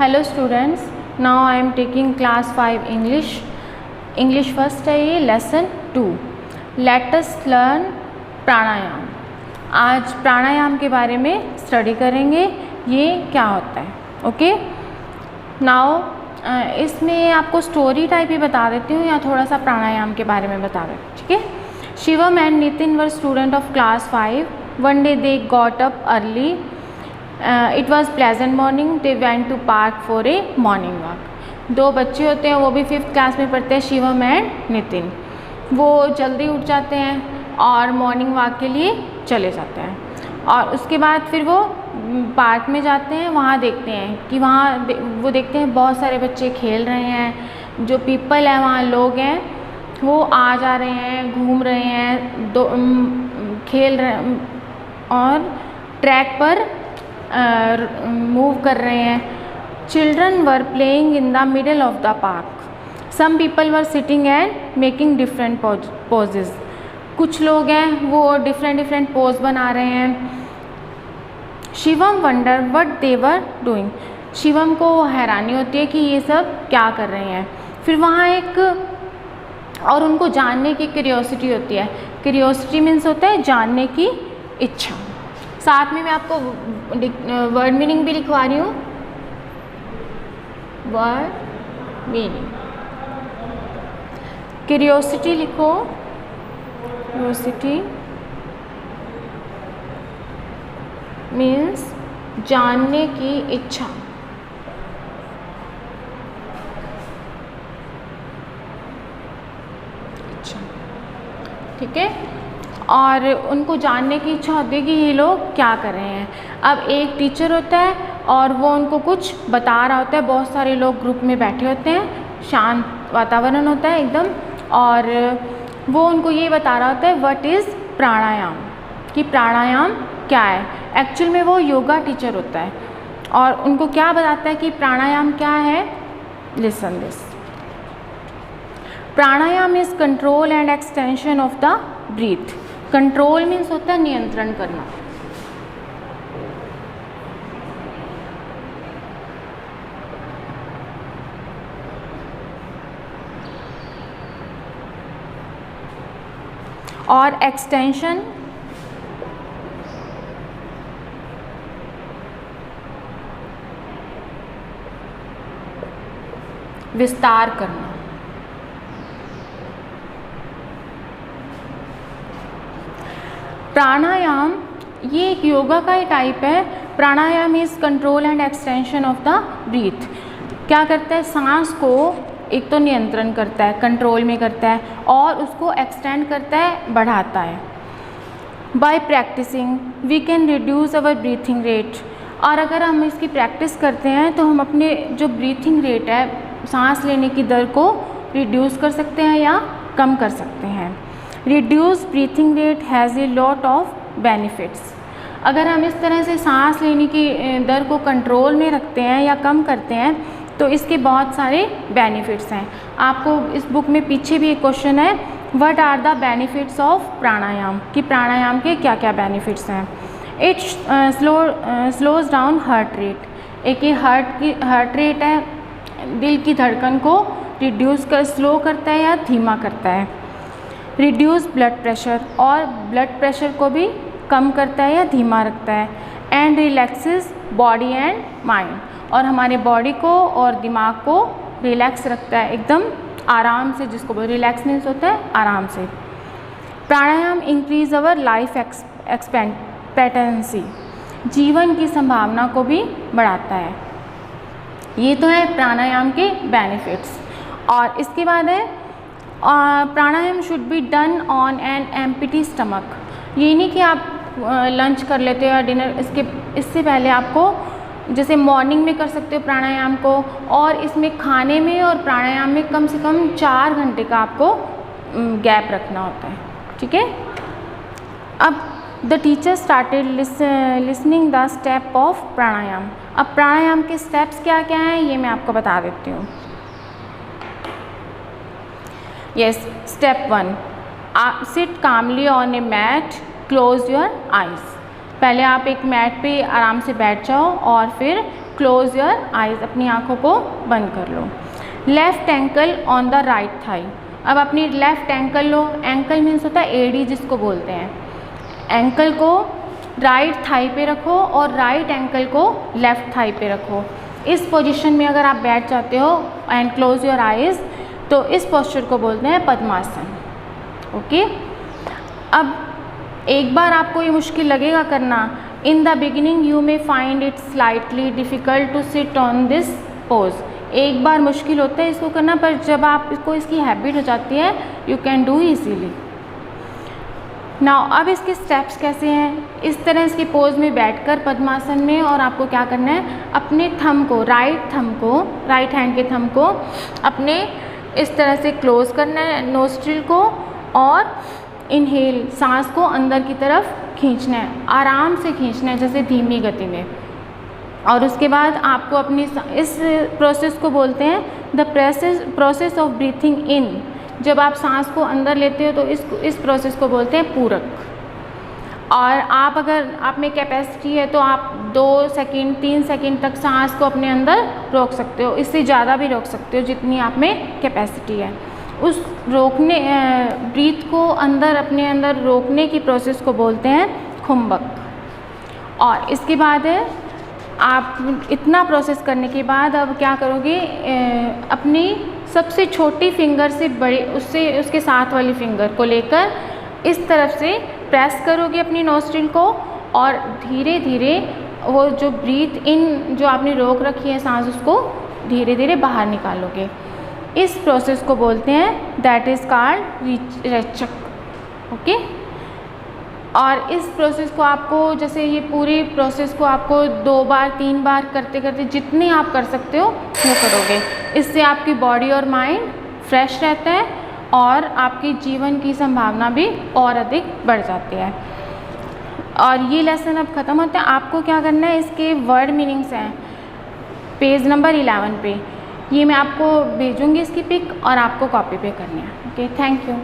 Hello students, now I am taking class 5 English first है ये lesson 2। Let us learn प्राणायाम। आज प्राणायाम के बारे में स्टडी करेंगे, ये क्या होता है। ओके, नाउ इसमें आपको स्टोरी टाइप ही बता देती हूँ या थोड़ा सा प्राणायाम के बारे में बता देती हूँ, ठीक है। Shivam and Nitin were student of class 5। One day they got up early. It was pleasant morning. They went to park for a morning walk. दो बच्चे होते हैं, वो भी 5th क्लास में पढ़ते हैं, शिवम एंड नितिन। वो जल्दी उठ जाते हैं और मॉर्निंग वॉक के लिए चले जाते हैं और उसके बाद फिर वो पार्क में जाते हैं। वहाँ देखते हैं कि वो देखते हैं बहुत सारे बच्चे खेल रहे हैं, जो पीपल है वहाँ लोग हैं वो आ जा रहे हैं, घूम रहे हैं, खेल रहे हैं और ट्रैक पर मूव कर रहे हैं। Children were playing in the middle of the park. Some people were sitting and making different poses. कुछ लोग हैं वो डिफरेंट पोज बना रहे हैं। Shivam wonder what they were doing. Shivam को हैरानी होती है कि ये सब क्या कर रहे हैं। फिर वहाँ और उनको जानने की क्यूरियोसिटी होती है। क्यूरियोसिटी मीन्स होता है जानने की इच्छा। साथ में मैं आपको वर्ड मीनिंग भी लिखवा रही हूँ। वर्ड मीनिंग, क्यूरियोसिटी लिखो। क्यूरियोसिटी मीन्स जानने की इच्छा। ठीक है, और उनको जानने की इच्छा होती है कि ये लोग क्या कर रहे हैं। अब एक टीचर होता है और वो उनको कुछ बता रहा होता है। बहुत सारे लोग ग्रुप में बैठे होते हैं, शांत वातावरण होता है एकदम, और वो उनको ये बता रहा होता है व्हाट इज़ प्राणायाम, कि प्राणायाम क्या है। एक्चुअल में वो योगा टीचर होता है और उनको क्या बताता है कि प्राणायाम क्या है। Listen this. Pranayama is control and extension of the breath. Control means होता है नियंत्रण करना। और एक्सटेंशन विस्तार करना। प्राणायाम ये एक योगा का ही टाइप है। Pranayama is control and extension of the breath. क्या करता है, सांस को एक तो नियंत्रण करता है, कंट्रोल में करता है, और उसको एक्सटेंड करता है, बढ़ाता है। By practising we can reduce our breathing rate. और अगर हम इसकी प्रैक्टिस करते हैं तो हम अपने जो ब्रीथिंग रेट है, सांस लेने की दर को रिड्यूस कर सकते हैं या कम कर सकते हैं। Reduce breathing rate has a lot of benefits. अगर हम इस तरह से सांस लेने की दर को कंट्रोल में रखते हैं या कम करते हैं तो इसके बहुत सारे बेनिफिट्स हैं। आपको इस बुक में पीछे भी एक क्वेश्चन है, what are the benefits of pranayama, कि प्राणायाम के क्या क्या बेनिफिट्स हैं। It slows down heart rate. एक ये हार्ट रेट है, दिल की धड़कन को स्लो करता है या धीमा करता है। रिड्यूस ब्लड प्रेशर, और ब्लड प्रेशर को भी कम करता है या धीमा रखता है। And relaxes body and mind, और हमारे बॉडी को और दिमाग को रिलैक्स रखता है, एकदम आराम से, जिसको रिलैक्स मीन्स होता है आराम से। प्राणायाम इंक्रीज अवर लाइफ एक्सपेक्टेंसी, जीवन की संभावना को भी बढ़ाता है। ये तो है प्राणायाम के बेनिफिट्स। और इसके बाद है pranayama should be done on an empty stomach. ये नहीं कि आप लंच कर लेते हो या डिनर, इससे पहले आपको जैसे मॉर्निंग में कर सकते हो प्राणायाम को, और इसमें खाने में और प्राणायाम में कम से कम 4 घंटे का आपको गैप रखना होता है, ठीक है। अब the teacher started listening the step of pranayama. अब प्राणायाम के स्टेप्स क्या क्या हैं ये मैं आपको बता देती हूँ। Yes, step 1, sit calmly on a mat, close your eyes। पहले आप एक मैट पे आराम से बैठ जाओ और फिर क्लोज योर आइज, अपनी आँखों को बंद कर लो। Left ankle on the right thigh, अब अपनी लेफ़्ट एंकल लो, एंकल मीन्स होता है एडी जिसको बोलते हैं, एंकल को राइट थाई पे रखो और राइट एंकल को लेफ़्ट थाई पे रखो। इस पोजीशन में अगर आप बैठ जाते हो एंड क्लोज योर आइज़, तो इस पोस्चर को बोलते हैं पद्मासन। ओके, अब एक बार आपको ये मुश्किल लगेगा करना। In the beginning you may find it slightly difficult to sit on this pose, एक बार मुश्किल होता है इसको करना, पर जब आपको इसकी हैबिट हो जाती है you can do easily. Now अब इसके स्टेप्स कैसे हैं, इस तरह इसकी पोज में बैठकर पद्मासन में, और आपको क्या करना है, अपने थंब को, राइट हैंड के थंब को अपने इस तरह से क्लोज करना है नोस्ट्रिल को, और इनहेल सांस को अंदर की तरफ खींचना है, आराम से खींचना है जैसे धीमी गति में। और उसके बाद आपको अपनी इस प्रोसेस को बोलते हैं द प्रोसेस ऑफ ब्रीथिंग इन, जब आप सांस को अंदर लेते हो तो इस प्रोसेस को बोलते हैं पूरक। और आप अगर आप में कैपेसिटी है तो आप 2 सेकंड 3 सेकंड तक सांस को अपने अंदर रोक सकते हो, इससे ज़्यादा भी रोक सकते हो जितनी आप में कैपेसिटी है। उस रोकने ब्रीथ को अंदर अपने अंदर रोकने की प्रोसेस को बोलते हैं खुंबक। और इसके बाद है आप इतना प्रोसेस करने के बाद अब क्या करोगे, अपनी सबसे छोटी फिंगर से बड़ी उसके साथ वाली फिंगर को लेकर इस तरफ से प्रेस करोगे अपनी नोस्ट्रिल को, और धीरे धीरे वो जो ब्रीथ इन जो आपने रोक रखी है सांस, उसको धीरे धीरे बाहर निकालोगे। इस प्रोसेस को बोलते हैं दैट इज़ कॉल्ड रेचक। ओके, और इस प्रोसेस को आपको, जैसे ये पूरी प्रोसेस को आपको 2 बार 3 बार करते करते जितने आप कर सकते हो वो करोगे। इससे आपकी बॉडी और माइंड फ्रेश रहता है और आपकी जीवन की संभावना भी और अधिक बढ़ जाती है। और ये लेसन अब ख़त्म होता है। आपको क्या करना है, इसके वर्ड मीनिंग्स हैं पेज नंबर 11 पे, ये मैं आपको भेजूँगी इसकी पिक और आपको कॉपी पे करनी है। Okay, thank you.